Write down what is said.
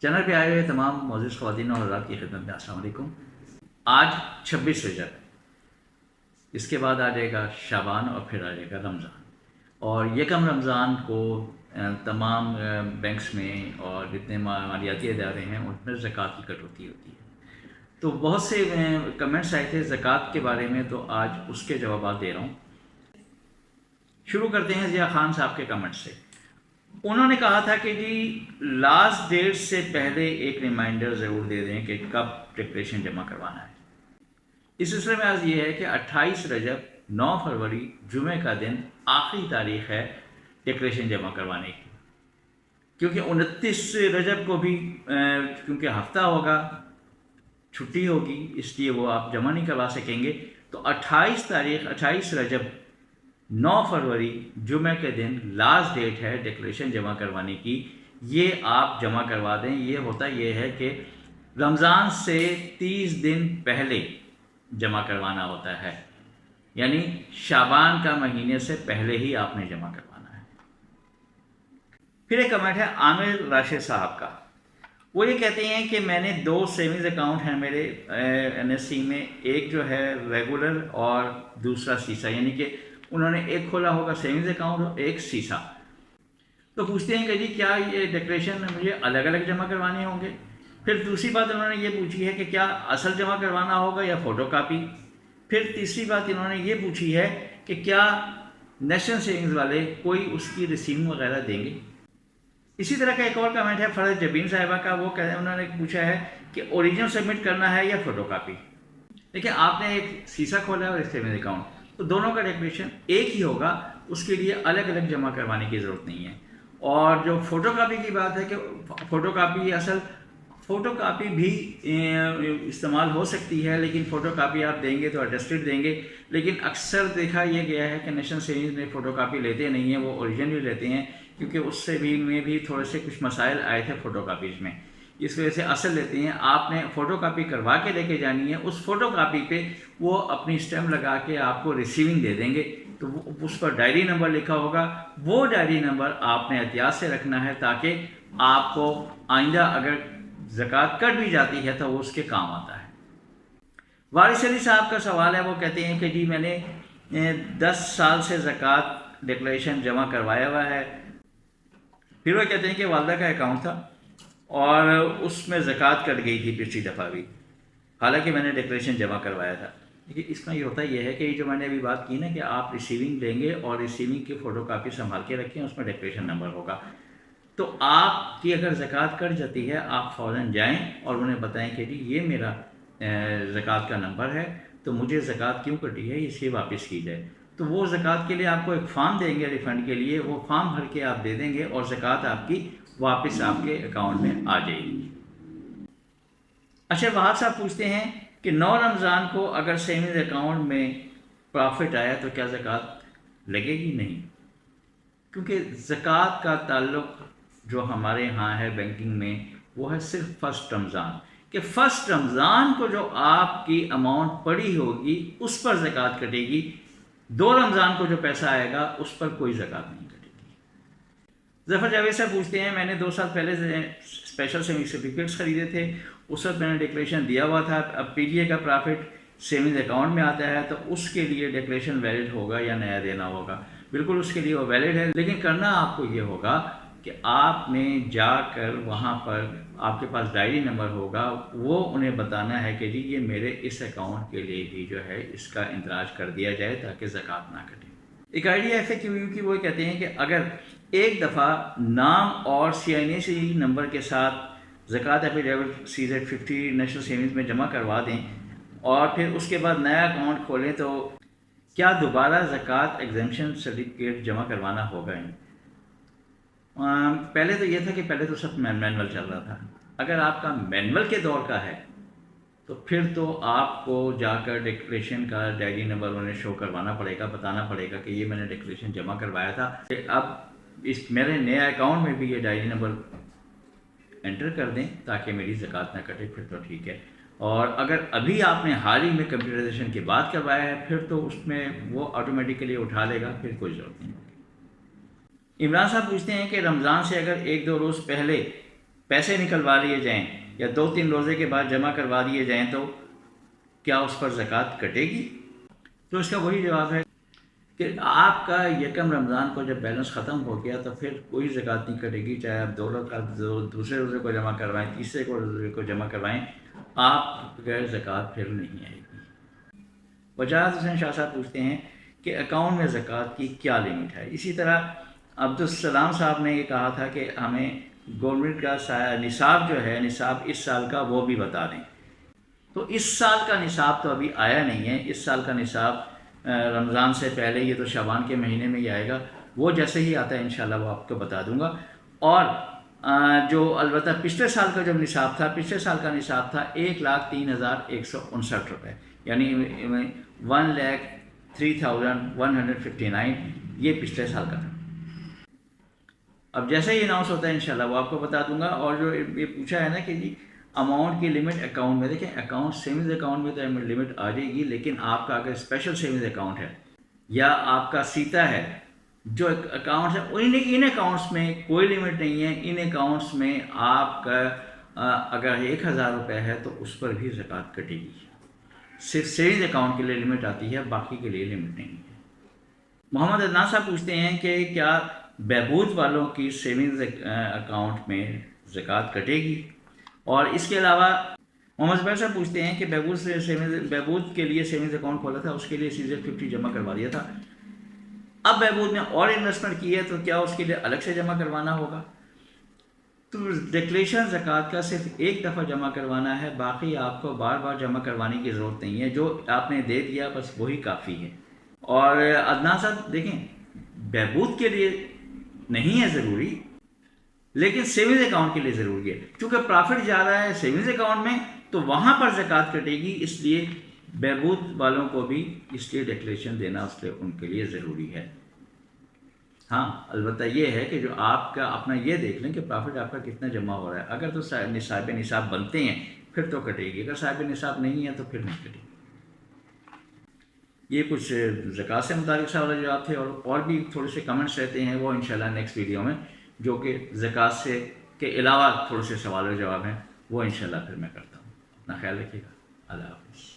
Channel پہ آئے ہوئے تمام معزز خواتین اور حضرات کی خدمت میں السلام علیکم۔ آج 26 رجب ہے، اس کے بعد آ جائے گا شعبان اور پھر آ جائے گا رمضان، اور یکم رمضان کو تمام بینکس میں اور جتنے مالیاتی ادارے ہیں ان میں زکوٰۃ کی کٹوتی ہوتی ہے۔ تو بہت سے کمنٹس آئے تھے زکوٰۃ کے بارے میں، تو آج اس کے جوابات دے رہا ہوں۔ شروع کرتے ہیں ضیاء خان صاحب کے کمنٹ سے۔ انہوں نے کہا تھا کہ جی لاسٹ ڈیٹ سے پہلے ایک ریمائنڈر ضرور دے دیں کہ کب ڈکلیریشن جمع کروانا ہے۔ اس سلسلے میں عرض یہ ہے کہ 28 رجب 9 فروری جمعے کا دن آخری تاریخ ہے ڈکلیریشن جمع کروانے کی، کیونکہ 29 رجب کو بھی کیونکہ ہفتہ ہوگا، چھٹی ہوگی، اس لیے وہ آپ جمع نہیں کروا سکیں گے۔ تو 28 رجب 9 فروری جمعہ کے دن لاسٹ ڈیٹ ہے ڈکلیریشن جمع کروانے کی، یہ آپ جمع کروا دیں۔ یہ ہوتا یہ ہے کہ رمضان سے 30 دن پہلے جمع کروانا ہوتا ہے، یعنی شعبان کا مہینے سے پہلے ہی آپ نے جمع کروانا ہے۔ پھر ایک کمنٹ ہے عامر راشد صاحب کا، وہ یہ کہتے ہیں کہ میں نے 2 سیونگز اکاؤنٹ ہیں میرے NSE میں، ایک جو ہے ریگولر اور دوسرا سیسا، یعنی کہ انہوں نے ایک کھولا ہوگا سیونگز اکاؤنٹ اور ایک سیسا۔ تو پوچھتے ہیں کہ جی کیا یہ ڈکلیریشن مجھے الگ الگ جمع کروانے ہوں گے؟ پھر دوسری بات انہوں نے یہ پوچھی ہے کہ کیا اصل جمع کروانا ہوگا یا فوٹو کاپی؟ پھر تیسری بات انہوں نے یہ پوچھی ہے کہ کیا نیشنل سیونگز والے کوئی اس کی ریسیونگ وغیرہ دیں گے؟ اسی طرح کا ایک اور کمنٹ ہے فرض جبین صاحبہ کا، وہ انہوں نے پوچھا ہے کہ اوریجنل سبمٹ کرنا ہے یا فوٹو کاپی؟ دیکھیں آپ نے ایک سیسا کھولا ہے اور ایک سیونگز اکاؤنٹ، تو دونوں کا ڈکلیریشن ایک ہی ہوگا، اس کے لیے الگ الگ جمع کروانے کی ضرورت نہیں ہے۔ اور جو فوٹو کاپی کی بات ہے کہ فوٹو کاپی بھی استعمال ہو سکتی ہے، لیکن فوٹو کاپی آپ دیں گے تو اٹیسٹڈ دیں گے، لیکن اکثر دیکھا یہ گیا ہے کہ نیشنل سیونگز میں فوٹو کاپی لیتے نہیں ہیں، وہ اوریجنل لیتے ہیں، کیونکہ اس سے بھی تھوڑے سے کچھ مسائل آئے تھے فوٹو کاپیز میں، اس وجہ سے اصل لیتے ہیں۔ آپ نے فوٹو کاپی کروا کے لے کے جانی ہے، اس فوٹو کاپی پہ وہ اپنی اسٹیمپ لگا کے آپ کو ریسیونگ دے دیں گے، تو اس پر ڈائری نمبر لکھا ہوگا، وہ ڈائری نمبر آپ نے احتیاط سے رکھنا ہے تاکہ آپ کو آئندہ اگر زکوٰۃ کٹ بھی جاتی ہے تو وہ اس کے کام آتا ہے۔ وارث علی صاحب کا سوال ہے، وہ کہتے ہیں کہ جی میں نے 10 سال سے زکوٰۃ ڈکلیریشن جمع کروایا ہوا ہے۔ پھر وہ کہتے ہیں کہ والدہ کا اکاؤنٹ تھا اور اس میں زکوٰۃ کٹ گئی تھی پچھلی دفعہ بھی، حالانکہ میں نے ڈکلیریشن جمع کروایا تھا۔ لیکن اس میں یہ ہوتا یہ ہے کہ یہ جو میں نے ابھی بات کی نا کہ آپ ریسیونگ لیں گے اور ریسیونگ کی فوٹو کاپی سنبھال کے رکھیں، اس میں ڈکلیریشن نمبر ہوگا، تو آپ کی اگر زکوٰۃ کٹ جاتی ہے آپ فوراً جائیں اور انہیں بتائیں کہ جی یہ میرا زکوٰۃ کا نمبر ہے، تو مجھے زکوٰۃ کیوں کٹی ہے اسے واپس کی جائے۔ تو وہ زکوٰۃ کے لیے آپ کو ایک فارم دیں گے ریفنڈ کے لیے، وہ فارم بھر کے آپ دے دیں گے اور زکوٰۃ آپ کی واپس آپ کے اکاؤنٹ میں آ جائے گی۔ اشرف وہاب صاحب پوچھتے ہیں کہ 9 رمضان کو اگر سیونگز اکاؤنٹ میں پرافٹ آیا تو کیا زکوٰۃ لگے گی؟ نہیں، کیونکہ زکوٰۃ کا تعلق جو ہمارے ہاں ہے بینکنگ میں وہ ہے صرف فرسٹ رمضان، کہ فرسٹ رمضان کو جو آپ کی اماؤنٹ پڑی ہوگی اس پر زکوٰۃ کٹے گی، 2 رمضان کو جو پیسہ آئے گا اس پر کوئی زکوٰۃ نہیں کٹے گی۔ ظفر جاوید صاحب پوچھتے ہیں میں نے 2 سال پہلے اسپیشل سیونگ سرٹیفکیٹس خریدے تھے، اس وقت میں نے ڈکلیریشن دیا ہوا تھا، اب PDA کا پرافٹ سیونگز اکاؤنٹ میں آتا ہے تو اس کے لیے ڈکلیریشن ویلڈ ہوگا یا نیا دینا ہوگا؟ بالکل اس کے لیے وہ ویلڈ ہے، لیکن کرنا آپ کو یہ ہوگا کہ آپ نے جا کر وہاں پر آپ کے پاس ڈائری نمبر ہوگا، وہ انہیں بتانا ہے کہ جی یہ میرے اس اکاؤنٹ کے لیے بھی جو ہے اس کا اندراج کر دیا جائے تاکہ زکوٰۃ نہ کٹے۔ ایک آئیڈیا FAQ کی وہ کہتے ہیں کہ اگر ایک دفعہ نام اور CINC نمبر کے ساتھ زکوٰۃ ایفیڈیوٹ CZ50 نیشنل سیونگز میں جمع کروا دیں اور پھر اس کے بعد نیا اکاؤنٹ کھولیں تو کیا دوبارہ زکوٰۃ ایگزیمپشن سرٹیفکیٹ جمع کروانا ہوگا؟ پہلے تو یہ تھا کہ پہلے تو سب مینول چل رہا تھا، اگر آپ کا مینول کے دور کا ہے تو پھر تو آپ کو جا کر ڈکلیریشن کا ڈائری نمبر انہیں شو کروانا پڑے گا، بتانا پڑے گا کہ یہ میں نے ڈکلیریشن جمع کروایا تھا، اب اس میرے نئے اکاؤنٹ میں بھی یہ ڈائری نمبر انٹر کر دیں تاکہ میری زکوٰۃ نہ کٹے، پھر تو ٹھیک ہے۔ اور اگر ابھی آپ نے حال ہی میں کمپیوٹرائزیشن کے بعد کروایا ہے پھر تو اس میں وہ آٹومیٹیکلی اٹھا لے گا، پھر کوئی ضرورت نہیں ہوگی۔ عمران صاحب پوچھتے ہیں کہ رمضان سے اگر 1-2 روز پیسے نکلوا لیے جائیں یا 2-3 روزے کے بعد جمع کروا دیے جائیں تو کیا اس پر زکوٰۃ کٹے گی؟ تو اس کا وہی جواب ہے کہ آپ کا یکم رمضان کو جب بیلنس ختم ہو گیا تو پھر کوئی زکوٰۃ نہیں کٹے گی، چاہے آپ 2 رکعت دوسرے روزے کو جمع کروائیں، تیسرے روزے کو جمع کروائیں، آپ بغیر زکوٰۃ پھر نہیں آئے گی۔ وجاہت حسین شاہ صاحب پوچھتے ہیں کہ اکاؤنٹ میں زکوٰۃ کی کیا لمٹ ہے؟ اسی طرح عبدالسلام صاحب نے یہ کہا تھا کہ ہمیں گورنمنٹ کا نصاب جو ہے، نصاب اس سال کا وہ بھی بتا دیں۔ تو اس سال کا نصاب تو ابھی آیا نہیں ہے، اس سال کا نصاب رمضان سے پہلے، یہ تو شعبان کے مہینے میں ہی آئے گا، وہ جیسے ہی آتا ہے انشاءاللہ وہ آپ کو بتا دوں گا۔ اور جو البتہ پچھلے سال کا جو نصاب تھا، پچھلے سال کا نصاب تھا 1,03,159 روپے، یعنی 1,03,159، یہ پچھلے سال کا تھا۔ اب جیسے ہی اناؤنس ہوتا ہے انشاءاللہ وہ آپ کو بتا دوں گا۔ اور جو یہ پوچھا ہے نا کہ جی اماؤنٹ کی لمٹ اکاؤنٹ میں، دیکھیں اکاؤنٹ سیونگز اکاؤنٹ میں تو لمٹ آ جائے گی، لیکن آپ کا اگر اسپیشل سیونگز اکاؤنٹ ہے یا آپ کا سیتا ہے، جو اکاؤنٹس ہیں ان اکاؤنٹس میں کوئی لمٹ نہیں ہے۔ ان اکاؤنٹس میں آپ کا اگر 1,000 روپے ہے تو اس پر بھی زکوٰۃ کٹے گی۔ صرف سیونگز اکاؤنٹ کے لیے لمٹ آتی ہے، باقی کے لیے لمٹ نہیں ہے۔ محمد عدنان صاحب پوچھتے ہیں کہ کیا بہبود والوں کی سیونگز اکاؤنٹ میں زکوٰۃ کٹے گی؟ اور اس کے علاوہ محمد زبیر صاحب پوچھتے ہیں کہ بہبود کے لیے سیونگز اکاؤنٹ کھولا تھا، اس کے لیے CZ50 جمع کروا دیا تھا، اب بہبود نے اور انویسٹمنٹ کی ہے تو کیا اس کے لیے الگ سے جمع کروانا ہوگا؟ تو ڈکلیریشن زکوٰۃ کا صرف ایک دفعہ جمع کروانا ہے، باقی آپ کو بار بار جمع کروانے کی ضرورت نہیں ہے، جو آپ نے دے دیا بس وہی کافی ہے۔ اور عدنان صاحب دیکھیں، بہبود کے لیے نہیں ہے ضروری، لیکن سیونگز اکاؤنٹ کے لیے ضروری ہے، چونکہ پرافٹ جا رہا ہے سیونگز اکاؤنٹ میں تو وہاں پر زکوٰۃ کٹے گی، اس لیے بہبود والوں کو بھی اس لیے ڈکلیریشن دینا اس لیے ان کے لیے ضروری ہے۔ ہاں البتہ یہ ہے کہ جو آپ کا اپنا یہ دیکھ لیں کہ پرافٹ آپ کا کتنا جمع ہو رہا ہے، اگر تو صاحب نصاب بنتے ہیں پھر تو کٹے گی، اگر صاحب نصاب نہیں ہے تو پھر نہیں کٹے گی۔ یہ کچھ زکوٰۃ سے متعلق سوال جواب تھے، اور بھی تھوڑے سے کمنٹس رہتے ہیں، وہ انشاءاللہ نیکسٹ ویڈیو میں جو کہ زکوٰۃ سے کے علاوہ تھوڑے سے سوال و جواب ہیں وہ انشاءاللہ پھر میں کرتا ہوں۔ اپنا خیال رکھیے گا، اللہ حافظ۔